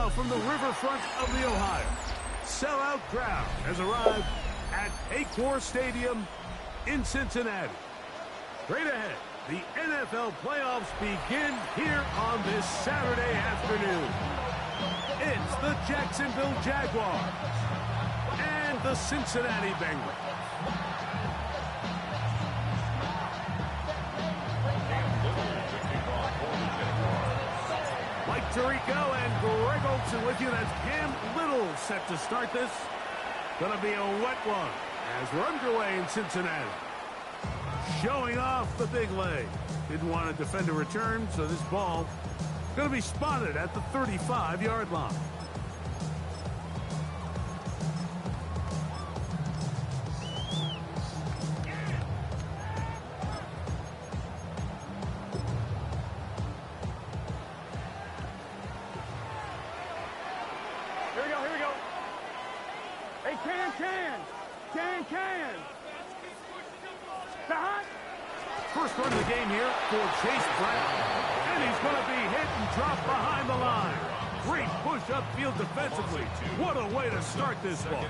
Now from the riverfront of the Ohio, sellout crowd has arrived at Paycor Stadium in Cincinnati. Straight ahead, the NFL playoffs begin here on this Saturday afternoon. It's the Jacksonville Jaguars and the Cincinnati Bengals. Mike Tirico and Greg Olsen with you. That's Cam Little set to start this. Gonna be a wet one as we're underway in Cincinnati. Showing off the big leg. Didn't want to defend a return, so this ball gonna be spotted at the 35-yard line. First run of the game here for Chase Brown. And he's going to be hit and dropped behind the line. Great push upfield defensively. What a way to start this ball.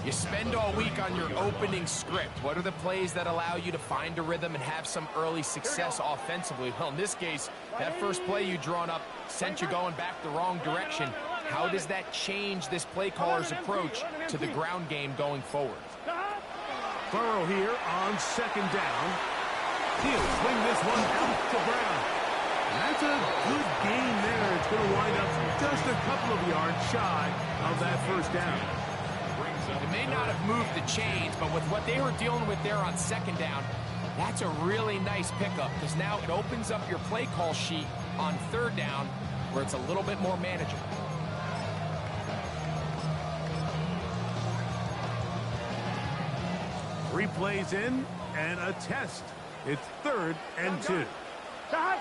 You spend all week on your opening script. What are the plays that allow you to find a rhythm and have some early success offensively? Well, in this case, that first play you drawn up sent you going back the wrong direction. How does that change this play caller's approach to the ground game going forward? Burrow here on second down. He'll swing this one out to Brown. And that's a good gain there. It's going to wind up just a couple of yards shy of that first down. It may not have moved the chains, but with what they were dealing with there on second down, that's a really nice pickup because now it opens up your play call sheet on third down where it's a little bit more manageable. Three plays in and a test. It's 3rd and 2. Stop!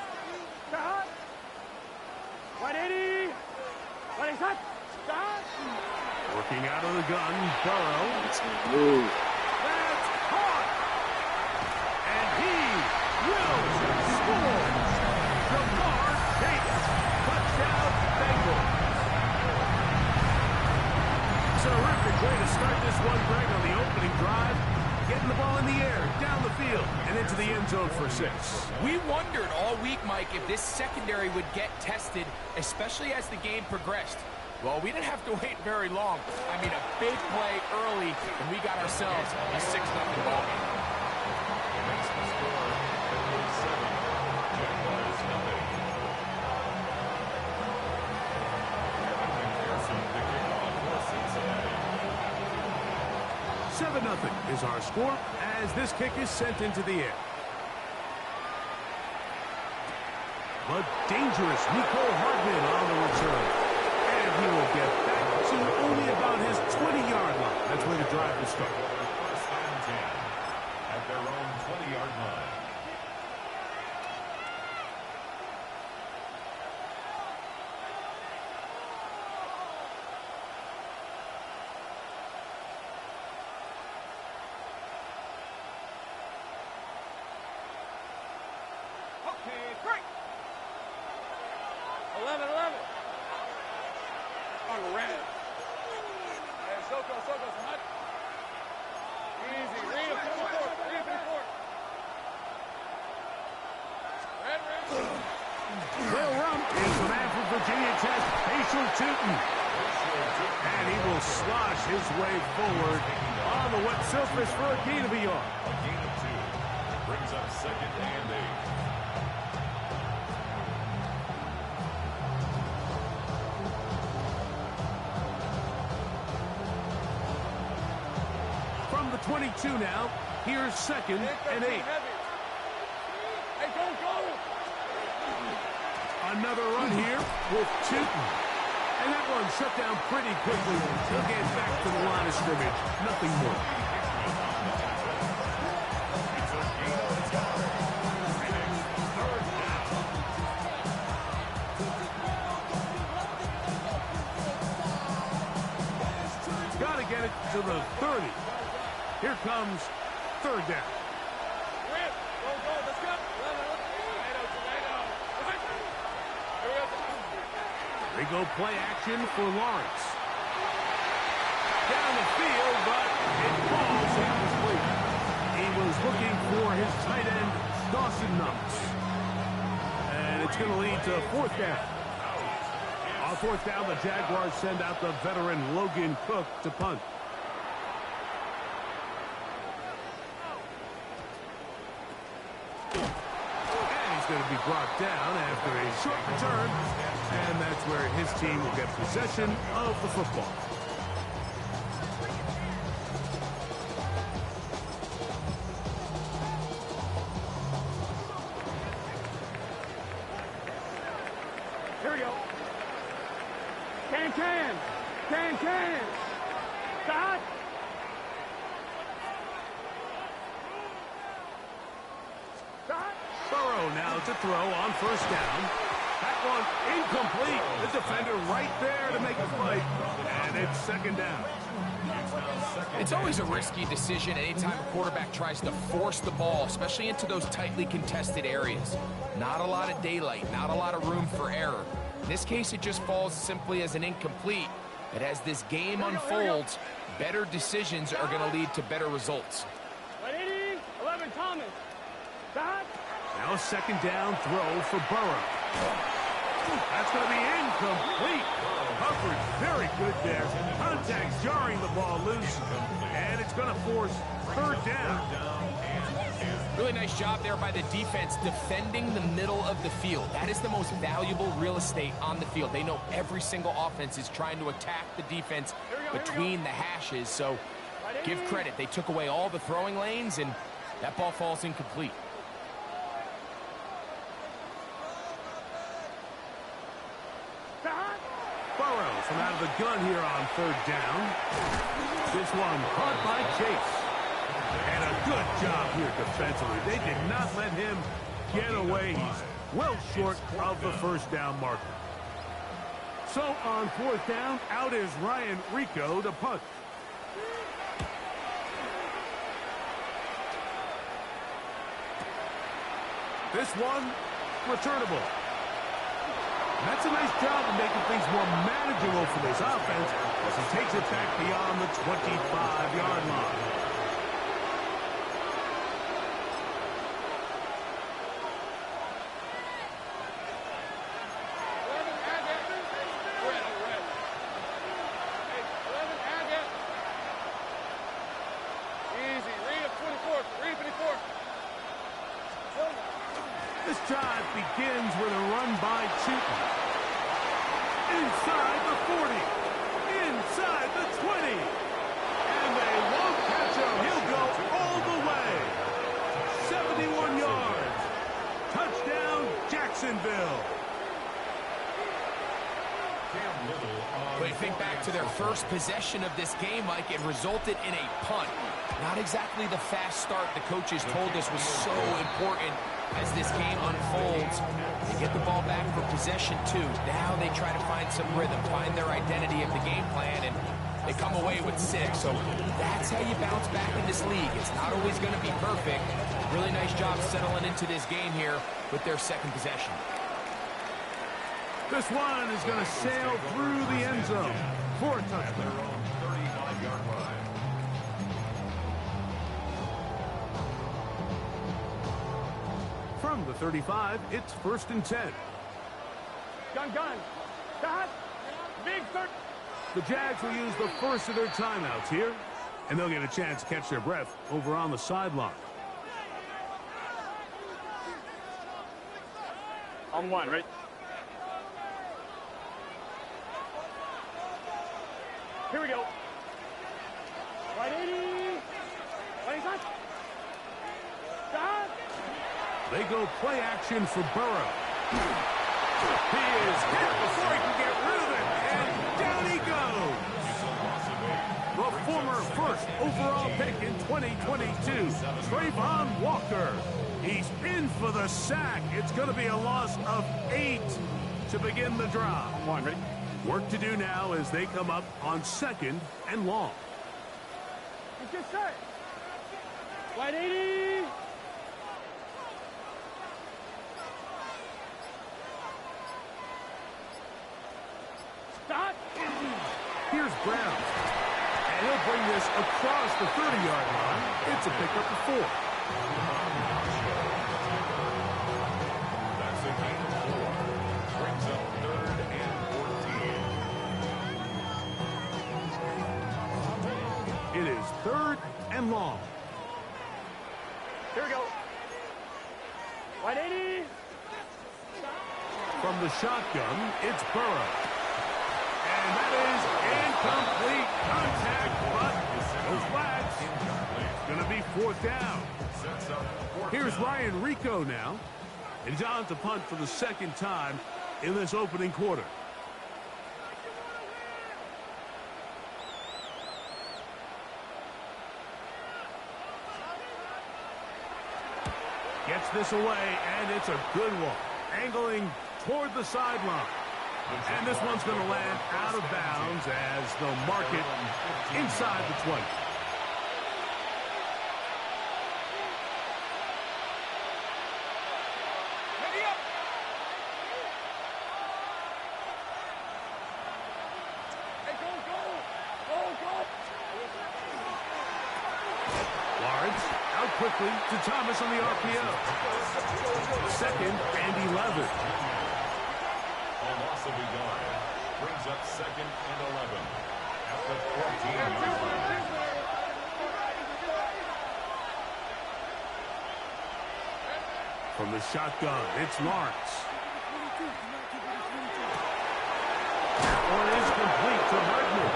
Stop! 180! 180! Stop! Working out of the gun, Burrow. It's going to move. That's caught! And he will score! Jamar Chase. Touchdown, Bengals. Terrific way to start this one, Greg, on the opening drive. Getting the ball in the air, down the field, and into the end zone for 6. We wondered all week, Mike, if this secondary would get tested, especially as the game progressed. Well, we didn't have to wait very long. I mean, a big play early, and we got ourselves a 6-0 ball game. Makes the score 7, Jaguars nothing. McPherson to kick off for Cincinnati. 7-0 is our score as this kick is sent into the air. But dangerous Nico Hardman on the return. And he will get back to only about his 20-yard line. That's where the drive will start. First and 10 at their own 20-yard line. Okay, break! 11. On red. And Soko, hot. Easy. Read him to the court. Red. Will Rump is the man from Virginia Tech, Facial Tootin. And he will slosh his way forward on the wet surface for a gain of a yard. A gain of 2. Brings up 2nd and 8. From the 22 now, here's 2nd and 8. Hey, go! Another run here with Tootin. And that one shut down pretty quickly. He'll get back to the line of scrimmage. Nothing more. Got to get it to the 30. Here comes 3rd down. Go, let's go. They go play action for Lawrence. Down the field, but it falls incomplete. He was looking for his tight end, Dawson Knox. And it's going to lead to fourth down. On fourth down, the Jaguars send out the veteran Logan Cook to punt. And he's going to be brought down after a short return. And that's where his team will get possession of the football. Here we go. Can. Stop. Burrow now to throw on first down. That one incomplete. The defender right there to make a play. And it's second down. It's always a risky decision anytime a quarterback tries to force the ball, especially into those tightly contested areas. Not a lot of daylight, not a lot of room for error. In this case, it just falls simply as an incomplete. But as this game unfolds, better decisions are going to lead to better results. 11, Thomas. Stop. Now a second down throw for Burrow. That's going to be incomplete. Coverage very good there. Contact jarring the ball loose. And it's going to force third down. Really nice job there by the defense defending the middle of the field. That is the most valuable real estate on the field. They know every single offense is trying to attack the defense between the hashes. So give credit. They took away all the throwing lanes, and that ball falls incomplete. Burrow from out of the gun here on third down. This one caught by Chase. And a good job here defensively. They did not let him get away. He's well short of the first down marker. So on fourth down, out is Ryan Rico to punt. This one, returnable. And that's a nice job of making things more manageable for this offense as he takes it back beyond the 25-yard line. This drive begins with a run by Chuton. Inside the 40. Inside the 20. And they won't catch him. He'll go all the way. 71 yards. Touchdown, Jacksonville. But you think back to their first possession of this game, Mike, it resulted in a punt. Not exactly the fast start the coaches told us was so important as this game unfolds. They get the ball back for possession two. Now they try to find some rhythm, find their identity of the game plan, and they come away with 6. So that's how you bounce back in this league. It's not always going to be perfect. Really nice job settling into this game here with their second possession. This one is going to sail through the end zone for a touchdown. From the 35, it's 1st and 10. Gun. Stop. Big third. The Jags will use the first of their timeouts here, and they'll get a chance to catch their breath over on the sideline. On one, right? Here we go. 180. 25. Stop. They go play action for Burrow. He is hit before he can get rid of it, and down he goes. The former first overall pick in 2022, Trayvon Walker. He's in for the sack. It's going to be a loss of 8 to begin the drive. One, ready? Work to do now as they come up on 2nd and long. Get set. 180. Here's Brown. And he'll bring this across the 30-yard line. It's a pickup of 4. That's a gain of 4. Brings up 3rd and 14. It is 3rd and long. Here we go. 180. From the shotgun, it's Burrow. And that is incomplete contact, but no flags. It's going to be 4th down. Here's Ryan Rico now. And he's on to punt for the 2nd time in this opening quarter. Gets this away, and it's a good one. Angling toward the sideline. And this one's going to land out of bounds as they'll mark it inside the 20. Lawrence out quickly to Thomas on the RPO. 2nd and 11. A loss of a yard. Brings up 2nd and 11. At the 14-yard line. From the shotgun, it's Lawrence. That one is complete to Hardman.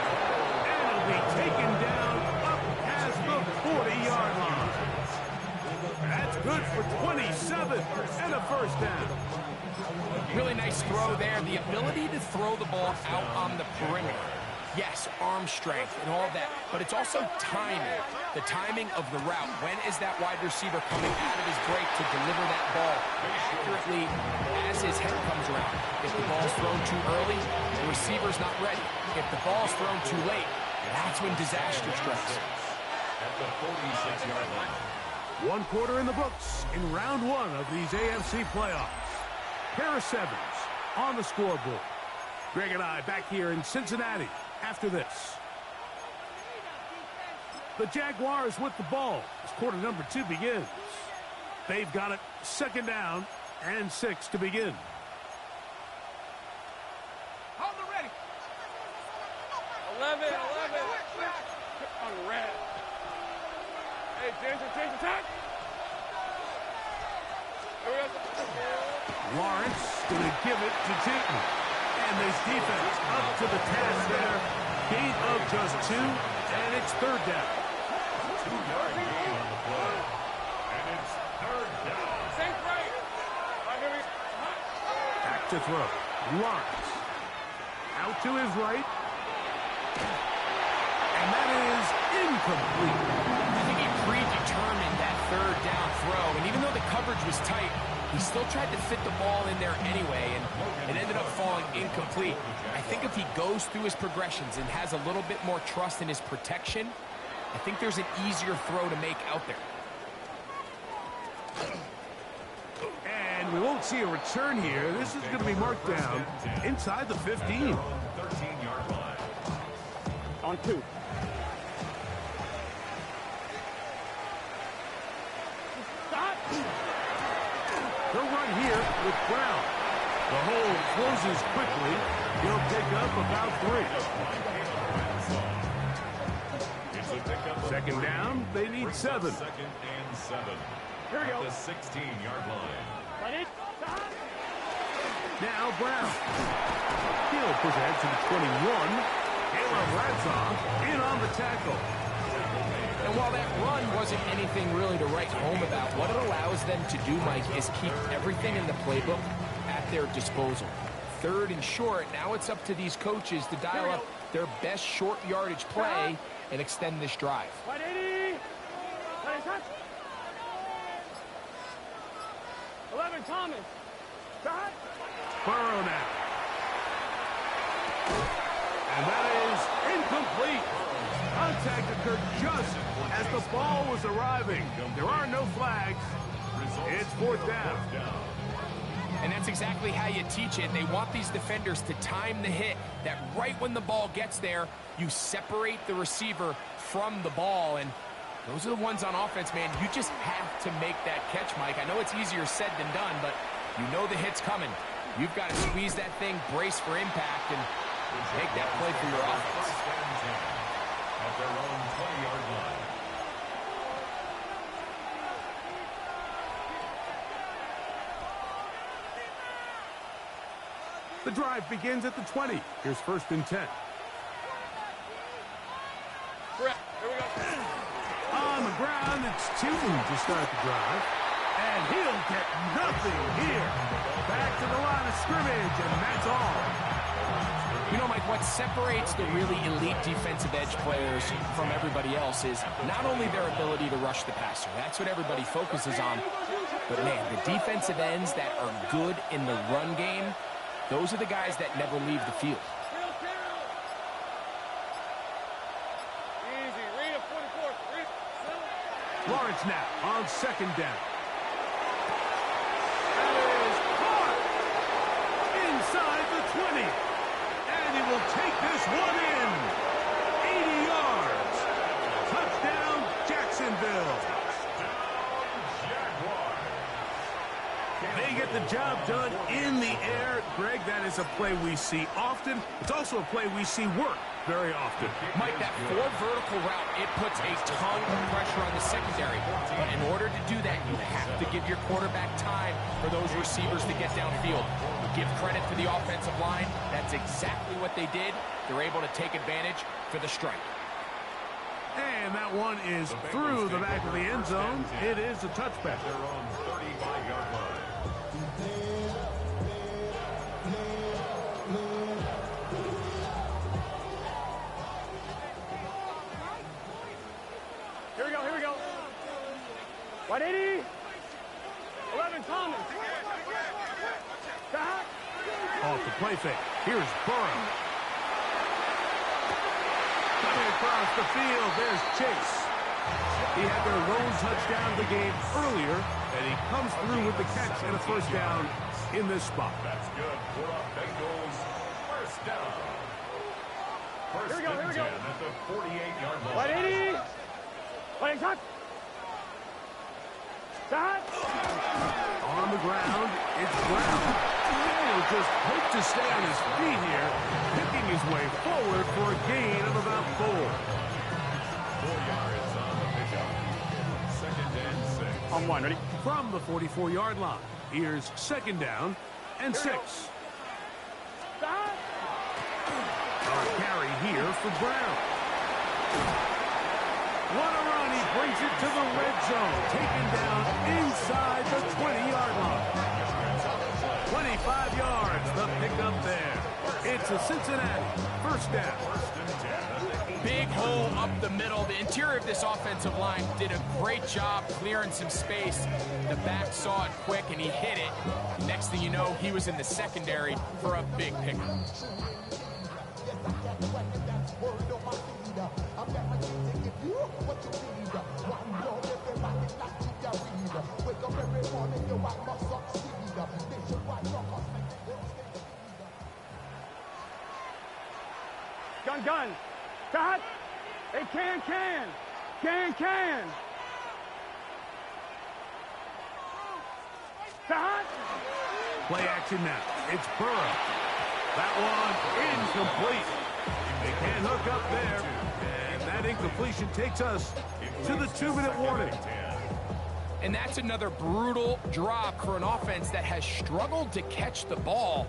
And it'll be taken down up past the 40-yard line. That's good for 27 and a 1st down. Really nice throw there. The ability to throw the ball out on the perimeter. Yes, arm strength and all that, but it's also timing. The timing of the route. When is that wide receiver coming out of his break to deliver that ball accurately as his head comes around? If the ball's thrown too early, the receiver's not ready. If the ball's thrown too late, that's when disaster strikes. At the 46-yard line. 1 quarter in the books in round 1 of these AFC playoffs. Pair of 7s on the scoreboard. Greg and I back here in Cincinnati after this. The Jaguars with the ball as quarter number 2 begins. They've got it 2nd down and 6 to begin. Hold it ready. 11. On red. Hey, change attack. Lawrence going to give it to Chayton. And this defense up to the task there. Gain of just 2, and it's 3rd down. 2-yard gain on the play. And it's 3rd down. Same right. Back to throw. Lawrence. Out to his right. And that is incomplete. I think he predetermined that 3rd down throw, and even though the coverage was tight, he still tried to fit the ball in there anyway, and it ended up falling incomplete. I think if he goes through his progressions and has a little bit more trust in his protection, I think there's an easier throw to make out there. And we won't see a return here. This is going to be marked down inside the 15. 13-yard line. On 2. They'll run here with Brown. The hole closes quickly. He'll pick up about 3. 2nd down. They need 7. 2nd and 7. Here we go. At the 16-yard line. Now Brown. He'll push ahead to the 21. Caleb Radzoff in on the tackle. And while that run wasn't anything really to write home about, what it allows them to do, Mike, is keep everything in the playbook at their disposal. 3rd and short, now it's up to these coaches to dial up their best short yardage play and extend this drive. 180. 11, Thomas. Burrow now. And that is incomplete. Contact occurred just as the ball was arriving. There are no flags. It's 4th down. And that's exactly how you teach it. They want these defenders to time the hit, that right when the ball gets there, you separate the receiver from the ball. And those are the ones on offense, man. You just have to make that catch, Mike. I know it's easier said than done, but you know the hit's coming. You've got to squeeze that thing, brace for impact, and make that play for your offense. At their own 20-yard line. The drive begins at the 20. Here's 1st and 10. Correct. Here we go. On the ground, it's Tune to start the drive. And he'll get nothing here. Back to the line of scrimmage, and that's all. You know, Mike, what separates the really elite defensive edge players from everybody else is not only their ability to rush the passer. That's what everybody focuses on. But, man, the defensive ends that are good in the run game, those are the guys that never leave the field. Easy. Read a 44. Read. Lawrence now on 2nd down. That is caught inside the 20. And he will take this one in. 80 yards. Touchdown, Jacksonville. They get the job done in the air. Greg, that is a play we see often. It's also a play we see work very often. Mike, that 4 vertical route, it puts a ton of pressure on the secondary. But in order to do that, you have to give your quarterback time for those receivers to get downfield. Give credit to the offensive line. That's exactly what they did. They're able to take advantage for the strike. And that one is through the back of the end zone. It is a touchback. Their own 35-yard line. Here we go. Here we go. 180. 11 Thomas. Stop. Off the play fake. Here's Burrow. Coming across the field, there's Chase. He had their lone touchdown of the game earlier, and he comes through with the catch and a 1st down in this spot. That's good for a Bengals 1st down. Here we go. Here we go. At the 48-yard line. 180. Playing touch. Stop. On the ground, it's Brown. He'll just hope to stay on his feet here, picking his way forward for a gain of about 4. 4 yards on the pickup. 2nd and 6. On 1. Ready? From the 44-yard line, here's 2nd down and 6. Stop. A carry here for Brown. What a run. He brings it to the red zone. Taken down inside the 20-yard line. 25 yards, the pickup there. It's a Cincinnati 1st down. Big hole up the middle. The interior of this offensive line did a great job clearing some space. The back saw it quick, and he hit it. Next thing you know, he was in the secondary for a big pickup. Gun. Cut. Hey, can. Cut. Play action now. It's Burrow. That one incomplete. They can't hook up there. And that incompletion takes us to the 2-minute warning. And that's another brutal drop for an offense that has struggled to catch the ball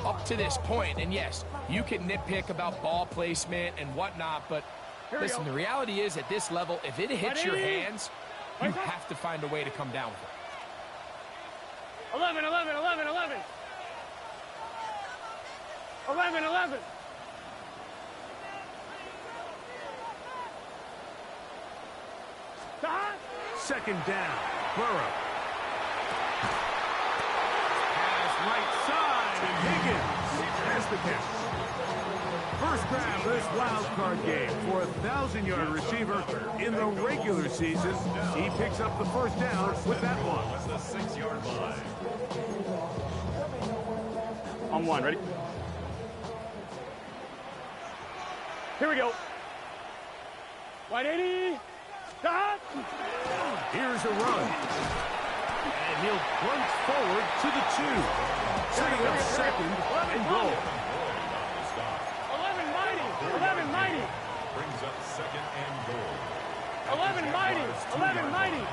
up to this point. And yes, you can nitpick about ball placement and whatnot, but listen, the reality is at this level, if it hits your hands, you have to find a way to come down with it. 11. 11. Stop. 2nd down. Burrow. Pass right side, and Higgins has the catch. First grab of this wild card game for a 1,000-yard receiver in the regular season. He picks up the 1st down with that one. The 6-yard line. On one, ready? Here we go. 180. Stop. Here's a run. And he'll plunge forward to the 2. Setting up second and goal. 11 mighty. 11 mighty. Brings up second and goal. 11 mighty. 11 mighty.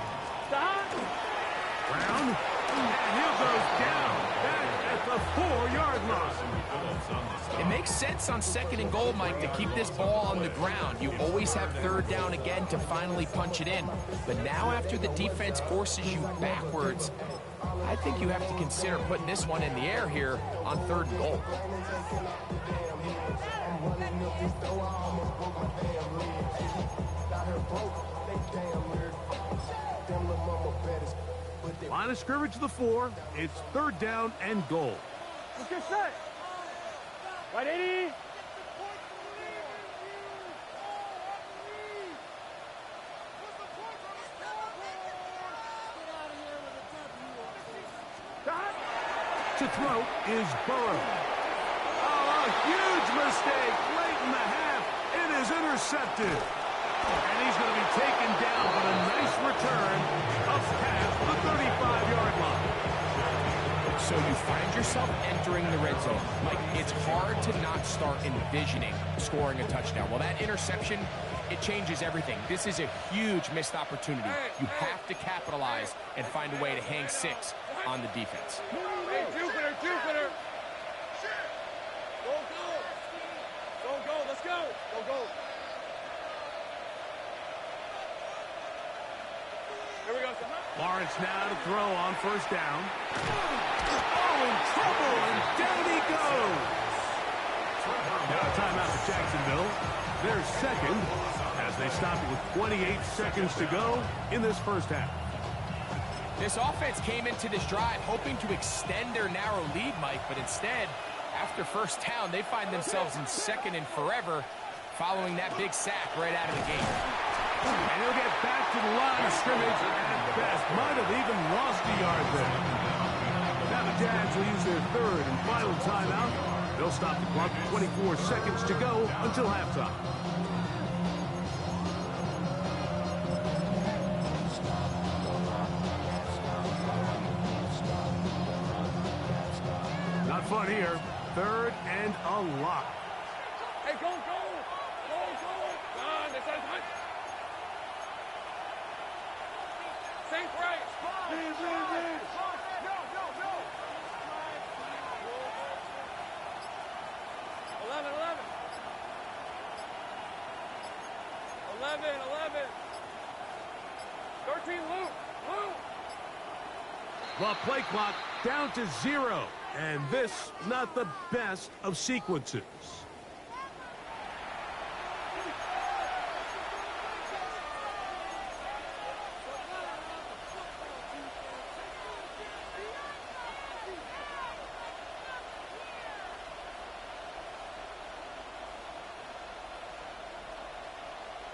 Stop. Brown. And he goes down. Back at the 4-yard line. It makes sense on second and goal, Mike, to keep this ball on the ground. You always have third down again to finally punch it in. But now after the defense forces you backwards, I think you have to consider putting this one in the air here on third and goal. Line of scrimmage to the 4. It's third down and goal. Let's get set. 180. To throw is Burrow. Oh, a huge mistake late in the half. It is intercepted. And he's going to be taken down, but a nice return up past the 35-yard line. So you find yourself entering the red zone. Mike, it's hard to not start envisioning scoring a touchdown. Well, that interception, it changes everything. This is a huge missed opportunity. You have to capitalize and find a way to hang 6 on the defense. Hey, Jupiter, Jupiter. Go, go. Go, go, let's go. Go, go. Here we go. Lawrence now to throw on first down. Oh, in trouble, and down he goes. Now a timeout for Jacksonville. Their second, as they stop it with 28 seconds to go in this first half. This offense came into this drive hoping to extend their narrow lead, Mike, but instead, after first down, they find themselves in second and forever following that big sack right out of the gate. And he'll get back to the line of scrimmage at best. Might have even lost a yard there. Now the Jags will use their third and final timeout. They'll stop the clock with 24 seconds to go until halftime. Not fun here. Third and a lot. Hey, go, go. Go, go. Done. It's out of time. Same price. Go, go, go. 11, 11. 11, 11. 13, Luke. Luke. The play clock down to 0. And this, not the best of sequences.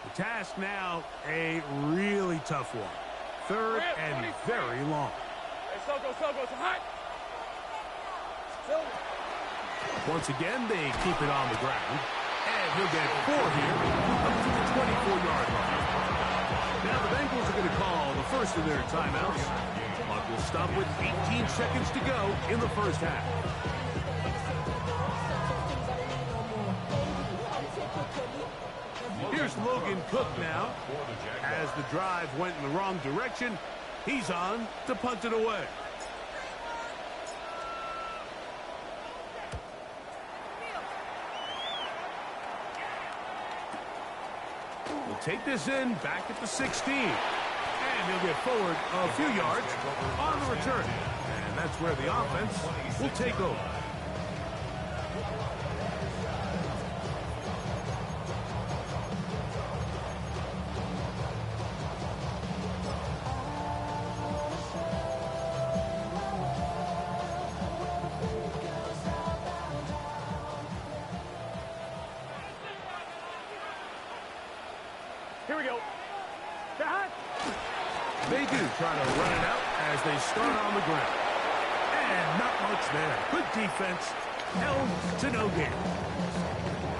The task now, a really tough one. Third and very long. Hey, Soko, it's hot. Once again, they keep it on the ground. And he'll get 4 here up to the 24-yard line. Now the Bengals are going to call the first of their timeouts. Clock will stop with 18 seconds to go in the first half. Here's Logan Cook now. As the drive went in the wrong direction, he's on to punt it away. He'll take this in back at the 16. And he'll get forward a few yards on the return. And that's where the offense will take over. Here we go. They do try to run it out as they start on the ground. And not much there. Good defense held to no gain.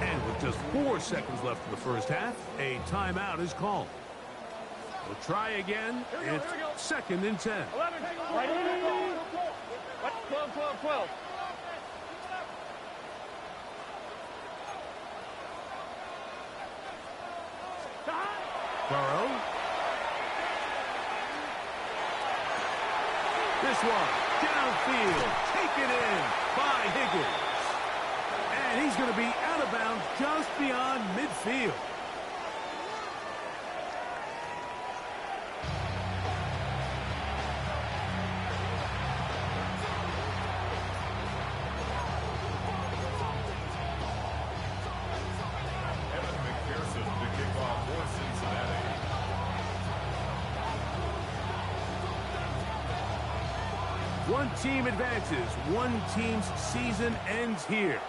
And with just 4 seconds left in the first half, a timeout is called. We'll try again. It's 2nd and 10. 11, right here. 12. Burrow. This one, downfield, taken in by Higgins. And he's going to be out of bounds just beyond midfield. One team advances. One team's season ends here.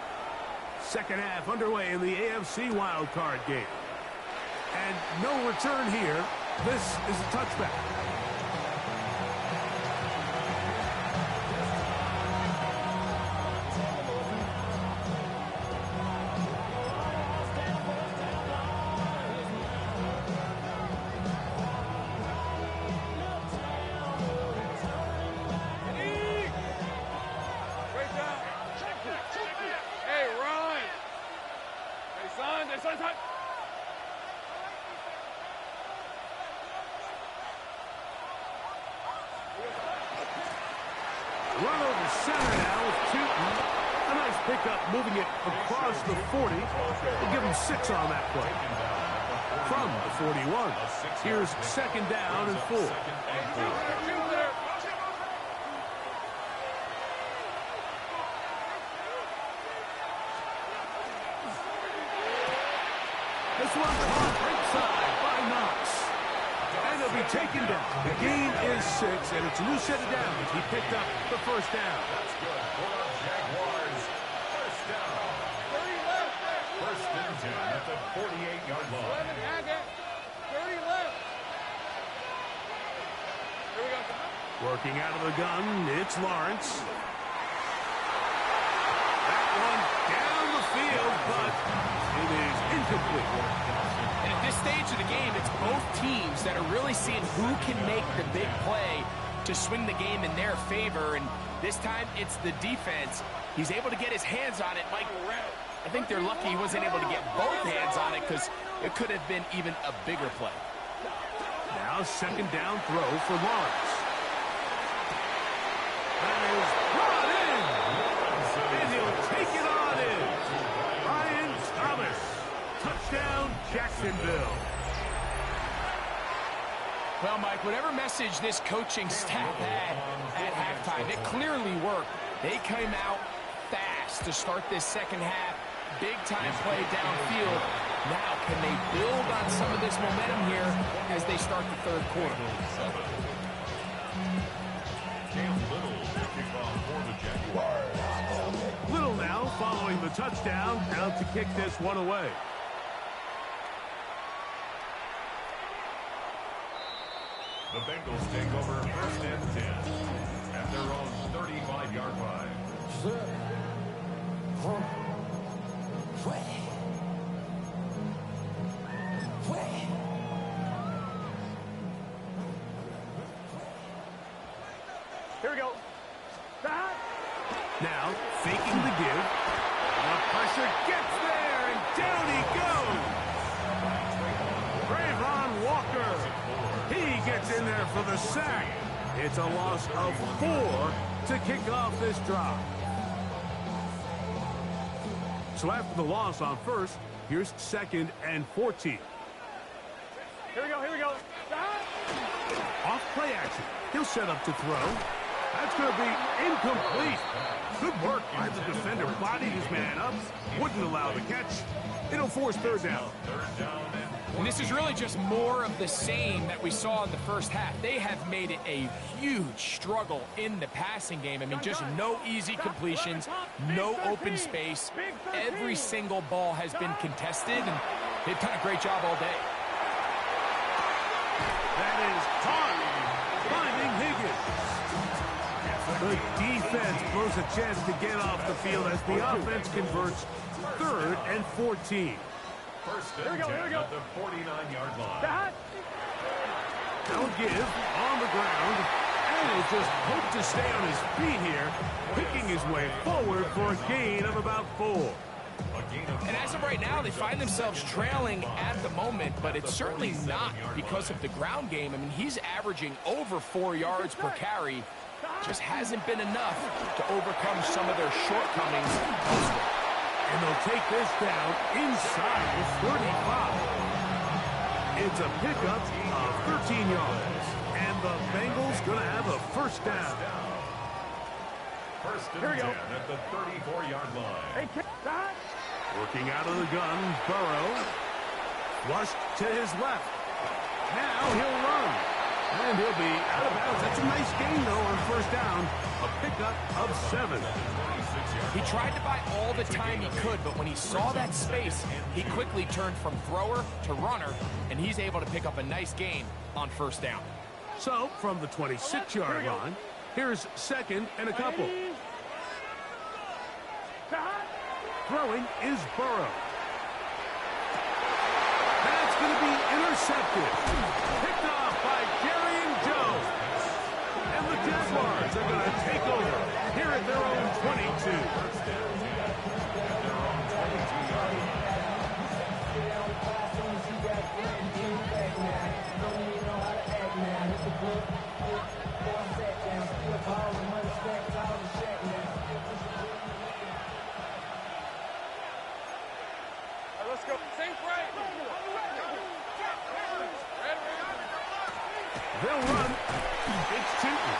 Second half underway in the AFC Wildcard game. And no return here. This is a touchback. Run over center now with Tootin. A nice pickup moving it across the 40. We'll give him 6 on that play. From the 41. Here's 2nd down and 4. This one caught inside by Knox. And he'll be taken down. The gain is 6, and it's a new set of downs. He picked up the first down. That's good for the Jaguars. First down. 1st and 10 at the 48-yard line. 30 left. Here we go. Working out of the gun, it's Lawrence. That one down the field, but it is incomplete. And at this stage of the game, it's both teams that are really seeing who can make the big play to swing the game in their favor. And this time, it's the defense. He's able to get his hands on it. Mike, I think they're lucky he wasn't able to get both hands on it because it could have been even a bigger play. Now 2nd down throw for Lawrence. That is brought in. And he'll take it on in. Ryan Thomas. Touchdown, Jacksonville. Well, Mike, whatever message this coaching staff had at halftime, it clearly worked. They came out fast to start this second half. Big-time play downfield. Now, can they build on some of this momentum here as they start the 3rd quarter? Little now following the touchdown, out to kick this one away. The Bengals take over 1st and 10 at their own 35-yard line. Here we go. Now, faking the give. The pressure gets there, and down he goes. Trayvon Walker. He gets in there for the sack. It's a loss of 4 to kick off this drive. So after the loss on 1st, here's 2nd and 14. Here we go. Off play action. He'll set up to throw. That's going to be incomplete. Good work by the defender. Bodied his man up. Wouldn't allow the catch. It'll force 3rd down. And this is really just more of the same that we saw in the first half. They have made it a huge struggle in the passing game. I mean, just no easy completions, no open space. Every single ball has been contested, and they've done a great job all day. That is caught. Finding Higgins. The defense blows a chance to get off the field as the offense converts 3rd and 14. First and 10 at the 49-yard line. They'll give on the ground, and he'll just hope to stay on his feet here, picking his way forward for a gain of about 4. And as of right now, they find themselves trailing at the moment, but it's certainly not because of the ground game. I mean, he's averaging over 4 yards per carry. Just hasn't been enough to overcome some of their shortcomings elsewhere. And they'll take this down inside the 35. It's a pickup of 13 yards. And the Bengals going to have a first down. First and 10 at the 34-yard line. Working out of the gun, Burrow. Flushed to his left. Now he'll run. And he'll be out of bounds. That's a nice gain, though, on first down. A pickup of 7. He tried to buy all the time he could, but when he saw that space, he quickly turned from thrower to runner, and he's able to pick up a nice gain on first down. So, from the 26-yard line, here's 2nd and a couple. Throwing is Burrow. That's going to be intercepted. Picked off by Jerry Jones. And the Jaguars are going to take over here at their own 22. Let's go. Same right. They'll run. It's Tootin.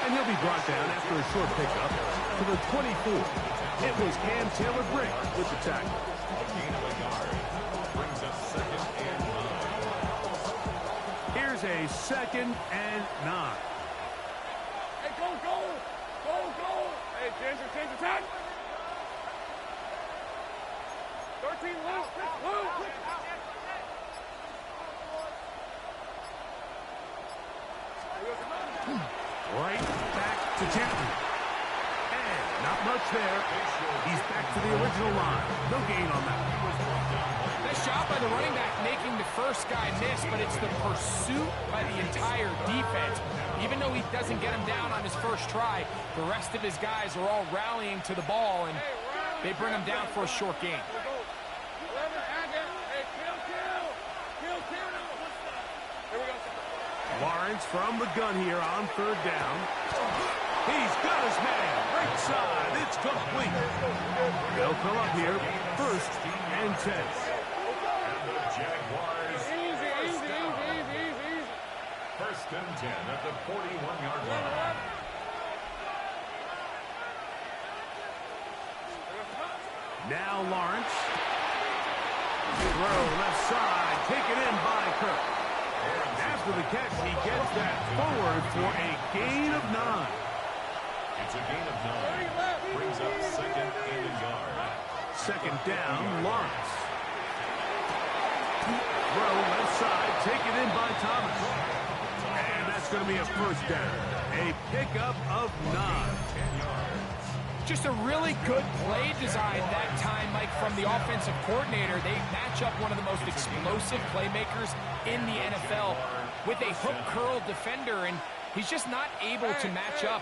And he'll be brought down after a short pickup to the 24. It was Cam Taylor-Britt with the tackle. A gain of a yard. Brings up 2nd and 9. Here's a 2nd and 9. Hey, go. Hey, Ginger, tack. 13, Luke. Right back to Chapman. And not much there. He's back to the original line. No gain on that. Nice job by the running back making the first guy miss, but it's the pursuit by the entire defense. Even though he doesn't get him down on his first try, the rest of his guys are all rallying to the ball, and they bring him down for a short gain. Lawrence from the gun here on 3rd down. He's got his man. Right side. It's complete. They'll come up here. 1st and 10. And the Jaguars. Easy. 1st and 10 at the 41-yard line. Now Lawrence. Throw left side. Taken in by Kirk. After the catch, he gets that forward for a gain of 9. It's a gain of 9. Brings up 2nd and a yard. 2nd down, Lawrence. Throw left side, taken in by Thomas. And that's going to be a first down. A pickup of 9. 10 yards. Just a really good play design that time, Mike, from the offensive coordinator. They match up one of the most explosive playmakers in the NFL with a hook curl defender, and he's just not able to match up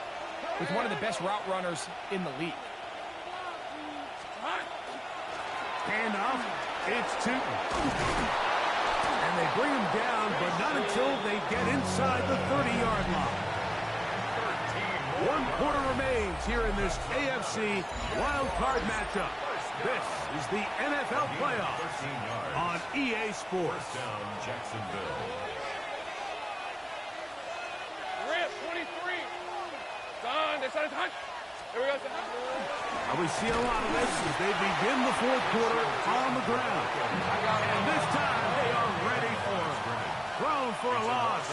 with one of the best route runners in the league. Handoff, it's Tootin. And they bring him down, but not until they get inside the 30-yard line. 1 quarter remains here in this AFC Wildcard matchup. This is the NFL playoffs on EA Sports. Down Jacksonville. Rip, 23. Done. They started touch. Here we go. And we see a lot of this as they begin the 4th quarter on the ground. And this time they are ready for it. Thrown for a loss.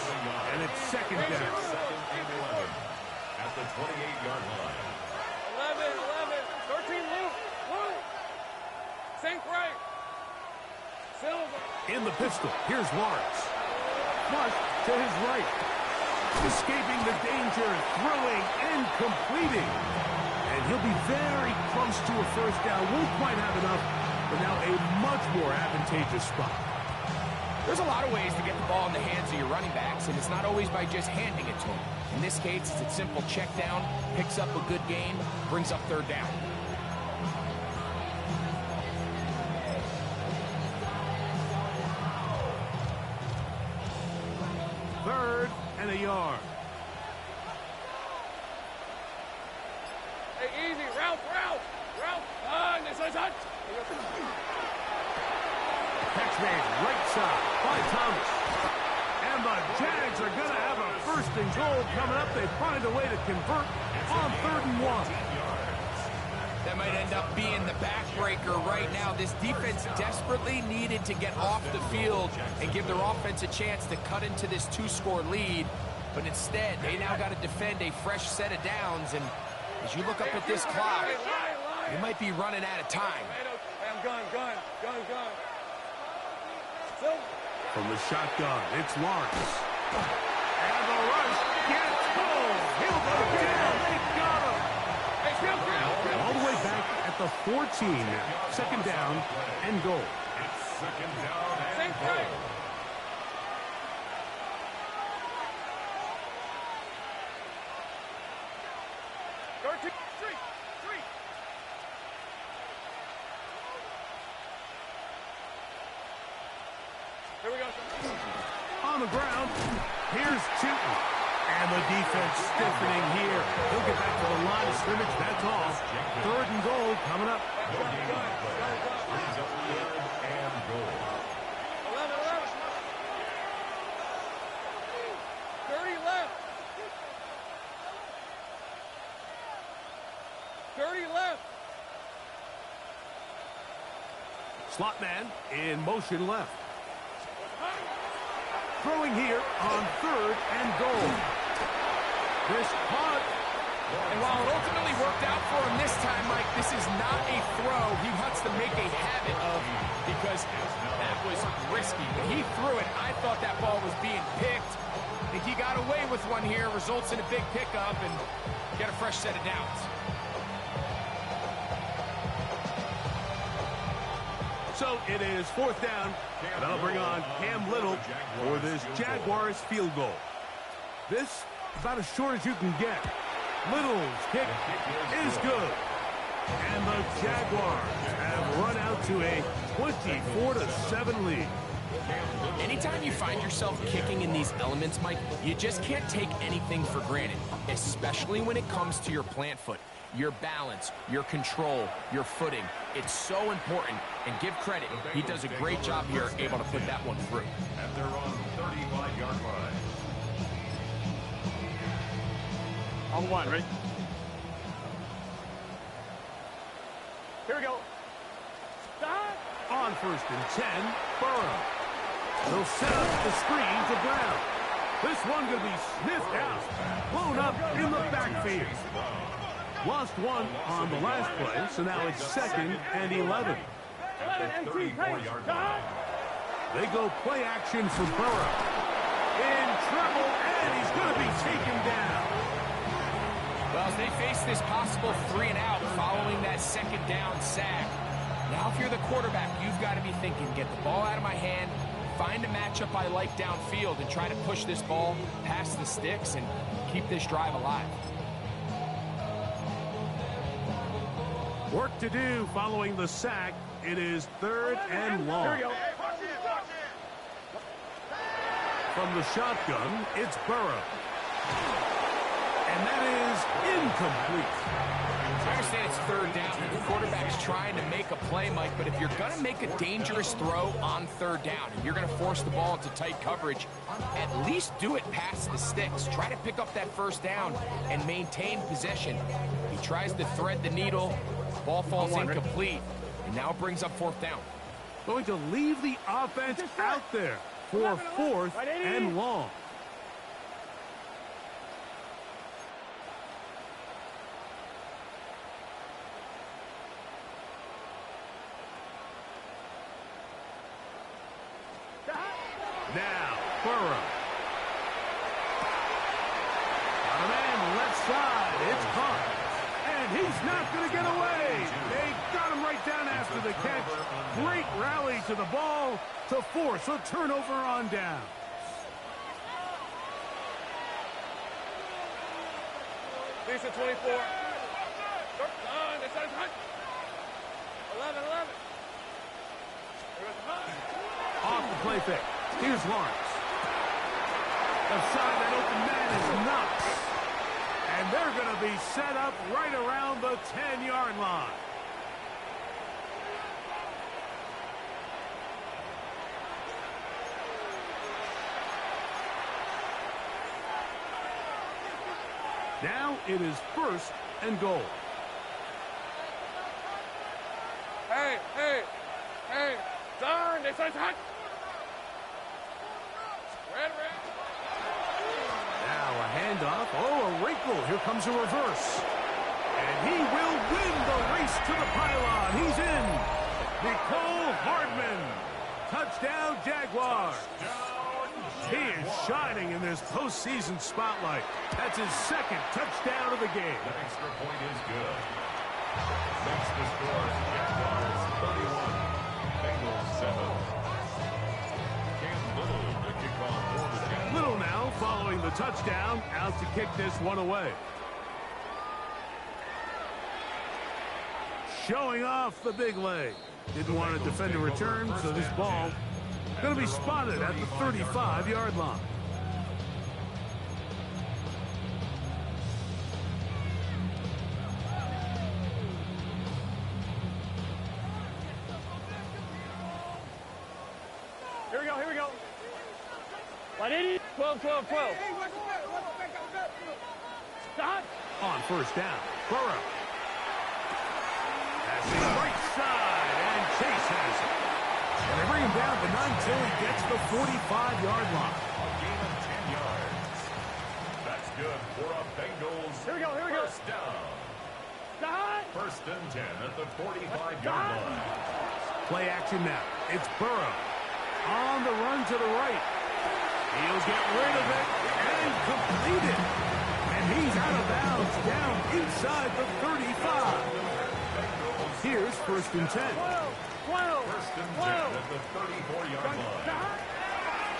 And it's 2nd down. 2nd and 11 at the 28-yard line. 11. 13, Luke. Sink right. Silver. In the pistol, here's Lawrence. Flush to his right. escaping the danger, throwing and completing. And he'll be very close to a first down. Won't quite have enough, but now a much more advantageous spot. There's a lot of ways to get the ball in the hands of your running backs, and it's not always by just handing it to them. In this case, it's a simple check down, picks up a good gain, brings up third down. Third and a yard. Hey, easy. Route. This is it. Catch made right side by Thomas. And the Jags are going to have a first and goal coming up. They find a way to convert on 3rd and 1. That might end up being the backbreaker right now. This defense desperately needed to get off the field and give their offense a chance to cut into this 2-score lead. But instead, they now got to defend a fresh set of downs. And as you look up at this clock, you might be running out of time. I'm gun. From the shotgun, it's Lawrence. And the rush gets home. He'll go down. They got him. All the way back at the 14 now. 2nd down and goal. It's 2nd down and goal. Here we go. On the ground, here's Chilton. And the defense stiffening here. He'll get back to the line of scrimmage, that's all. 3rd and goal coming up. Brings up 3rd and goal. 11. 30 left. 30 left. Slot man in motion left. Throwing here on 3rd and goal. This punt. And while it ultimately worked out for him this time, Mike, this is not a throw he wants to make a habit of because that was risky. When he threw it, I thought that ball was being picked. I think he got away with one here, results in a big pickup, and get a fresh set of downs. So it is 4th down. That'll bring on Cam Little for this Jaguars field goal. This about as short as you can get. Little's kick is good. And the Jaguars have run out to a 24-7 lead. Anytime you find yourself kicking in these elements, Mike, you just can't take anything for granted, especially when it comes to your plant foot. Your balance, your control, your footing. It's so important, and give credit. He does a great job here, able to put that one through. At their own 35-yard line. On the line, ready? Here we go. Stop. On 1st and 10, Burrow. They'll set up the screen to Brown. This one going to be sniffed out. Blown up in the backfield. Lost one on the last play, so now it's 2nd and 11. They go play action for Burrow. In trouble, and he's going to be taken down. Well, as they face this possible 3-and-out following that 2nd down sack, now if you're the quarterback, you've got to be thinking, get the ball out of my hand, find a matchup I like downfield, and try to push this ball past the sticks and keep this drive alive. Work to do following the sack. It is 3rd and long. Here we go. From the shotgun, it's Burrow. And that is incomplete. I understand it's 3rd down. The quarterback's trying to make a play, Mike, but if you're going to make a dangerous throw on 3rd down and you're going to force the ball into tight coverage, at least do it past the sticks. Try to pick up that 1st down and maintain possession. He tries to thread the needle. Ball falls incomplete, and now it brings up 4th down. Going to leave the offense out there for 4th and long. Now, Burrow. It's caught. And he's not going to get away. They got him right down after the catch. Great rally to the ball to force a turnover on down. Decent 24. 11, 11. Off the play fake. Here's Lawrence. Aside that open man is Knox. And they're going to be set up right around the 10-yard line. Now it is 1st and goal. Hey. Darn, they say hot. Red. Now a handoff. Oh, a wrinkle. Here comes a reverse. And he will win the race to the pylon. He's in. Nicole Hardman. Touchdown, Jaguars. He is shining in this postseason spotlight. That's his 2nd touchdown of the game. The extra point is good. Makes the score Jaguars 31, Bengals 7. Cam Little to kick off for the Jaguars. Little now following the touchdown, out to kick this one away. Showing off the big leg. Didn't want to defend a return, so this ball going to be spotted at the 35-yard line. Here we go. 180, 12. Stop. On 1st down, Burrow. Passing right side, and Chase has it. And they bring him down to 9 till he gets the 45-yard line. A gain of 10 yards. That's good for a Bengals. Here we go. First down. Stop. 1st and 10 at the 45-yard line. Play action now. It's Burrow. On the run to the right. He'll get rid of it and complete it. And he's out of bounds down inside the 35. Here's 1st and 10. 12. 1st and 10 at the 34-yard line.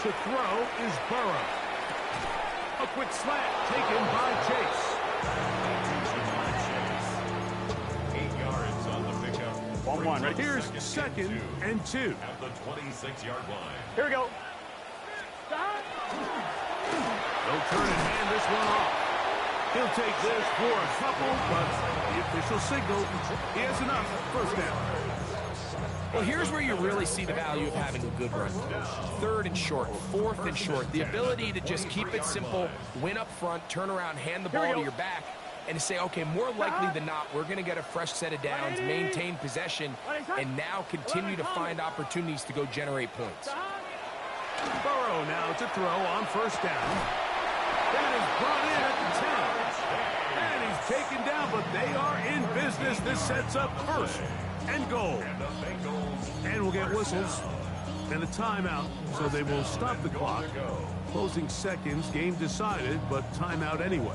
To throw is Burrow. A quick slant taken by Chase. 8 yards on the pickup. 1-1. Ready? Here's 2nd and 2. At the 26-yard line. Here we go. They'll turn and hand this one off. He'll take this for a couple, but the official signal, he has enough. 1st down. Well, here's where you really see the value of having a good run. 3rd and short, 4th and short. The ability to just keep it simple, win up front, turn around, hand the ball to your back, and to say, okay, more likely than not, we're going to get a fresh set of downs, maintain possession, and now continue to find opportunities to go generate points. Burrow now to throw on 1st down. That is brought in at the 10. And he's taken down, but they are in business. This sets up 1st and goal. And we'll get whistles and a timeout, so they will stop the clock. Closing seconds, game decided, but timeout anyway.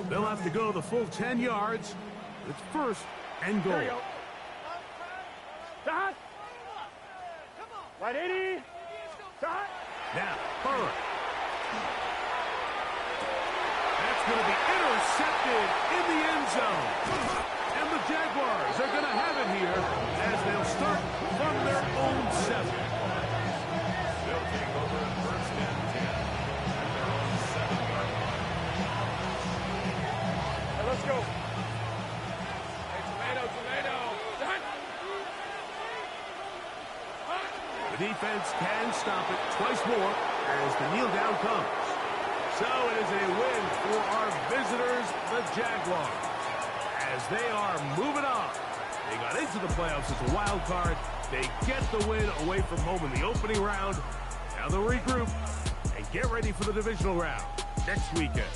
They'll have to go the full 10 yards. It's 1st and goal. Stop. 180. Stop. Now, Burrow. That's going to be intercepted in the end zone. And the Jaguars are going to have it here as they'll start from their own 7. They'll take over at 1st and 10 at their own 7-yard line. Hey, let's go. Hey, tomato. Done. The defense can stop it twice more as the kneel down comes. So it is a win for our visitors, the Jaguars, as they are moving on. They got into the playoffs as a wild card. They get the win away from home in the opening round. Now they'll regroup and get ready for the divisional round next weekend.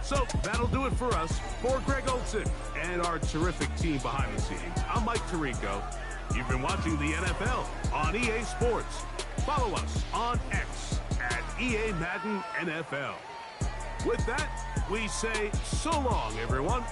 So that'll do it for us. For Greg Olson and our terrific team behind the scenes, I'm Mike Tirico. You've been watching the NFL on EA Sports. Follow us on X at EA Madden NFL. With that, we say so long, everyone.